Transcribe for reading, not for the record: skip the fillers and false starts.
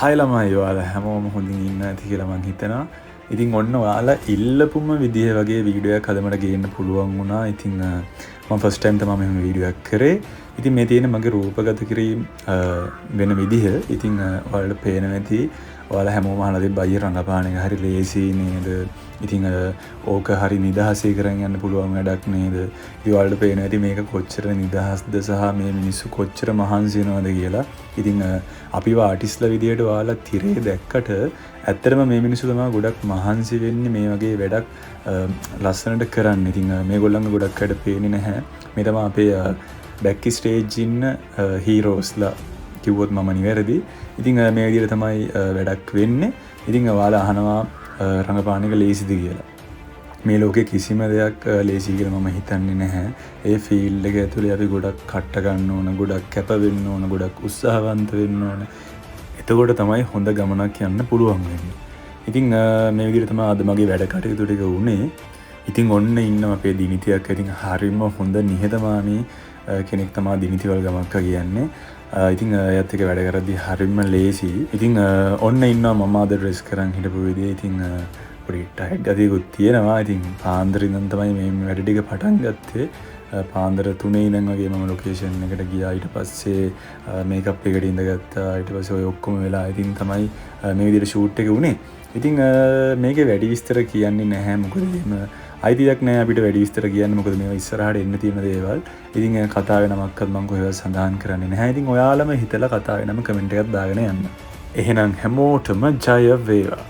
හයි ළමයි ඔයාලා හැමෝම හොඳින් ඉන්න ඇති කියලා මං හිතනවා. ඉතින් ඔන්න ඔයාලා ඉල්ලපුම විදිහ වගේ වීඩියෝ එකක් අද මට ගේන්න පුළුවන් වුණා. ඉතින් මම ෆස්ට් ටයිම් තමයි මෙහෙම වීඩියෝ එකක් කරේ. ඉතින් මේ තියෙන මගේ රූපගත කිරීම වෙන විදිහ. ඉතින් ඔයාලට පේන නැති ඔයාලා හැමෝම අහලා තිබ්බ අයිය රඟපාන එක හරි ලේසි නේද? ඉතින් ඕක හරි නිදහසේ කරන් යන්න පුළුවන් වැඩක් නේද? ඉතින් ඔයාලට පේන ඇති මේක කොච්චර නිදහස්ද සහ මේ මිනිස්සු කොච්චර මහන්සි වෙනවද කියලා. ඉතින් අපිව ආටිස්ලා විදියට ඔයාලා තිරේ දැක්කට ඇත්තටම මේ මිනිස්සු තමයි ගොඩක් මහන්සි වෙන්නේ මේ වගේ වැඩක් ලස්සනට කරන්න. ඉතින් මේගොල්ලන්ගේ ගොඩක් වැඩ පේන්නේ නැහැ. මේ තමයි අපේ බැක් ස්ටේජ් ඉන්න හීරෝස්ලා කිව්වොත් මම නිවැරදි. ඉතින් මේ විදිහට තමයි වැඩක් වෙන්නේ. ඉතින් ඔයාලා අහනවා රංගපාන එක ලේසිද කියලා. මේ ලෝකේ කිසිම දෙයක් ලේසි කියලා මම හිතන්නේ නැහැ. ඒ ෆීල්ඩ් එක ඇතුලේ අපි ගොඩක් කට්ට ගන්න ඕන, ගොඩක් කැප වෙන්න ඕන, ගොඩක් උත්සාහවන්ත වෙන්න ඕන. එතකොට තමයි හොඳ ගමනක් යන්න පුළුවන් වෙන්නේ. ඉතින් මේ විදිහට තමයි අද මගේ වැඩ කටයුතු ටික වුණේ. ඉතින් ඔන්න ඉන්නවා අපේ දිනිතියක්. ඉතින් හරිම හොඳ නිහතමානී කෙනෙක් තමයි දිනිතිවල් ගමක්ක කියන්නේ. ඉතින් එයත් එක වැඩ කරද්දී හරිම ලේසි. ඉතින් ඔන්න ඉන්නවා මම අද ඩ්‍රෙස් කරන් හිටපු විදිය. ඉතින් පොඩි ටයිට් ගතියකුත් තියෙනවා. ඉතින් පාන්දර ඉඳන් තමයි මේ වැඩ ටික පටන් ගත්තේ. පාන්දර 3 ඉඳන් වගේ මම ලොකේෂන් එකට ගියා. ඊට පස්සේ මේකප් එකට ඉඳගත්තා. ඊට පස්සේ ඔය ඔක්කොම වෙලා ඉතින් තමයි මේ විදිහට ෂූට් එක වුණේ. ඉතින් මේකේ වැඩි විස්තර කියන්නේ නැහැ. මොකද එහෙම අයිතියක් නැහැ අපිට වැඩි විස්තර කියන්න. මොකද මේවා ඉස්සරහට එන්න තියෙන දේවල්. ඉතින් කතාවේ නමක්වත් මම කොහෙවත් සඳහන් කරන්නේ නැහැ. ඉතින් ඔයාලම හිතලා කතාවේ නම කමෙන්ට් එකක් දාගෙන යන්න. එහෙනම් හැමෝටම ජය වේවා.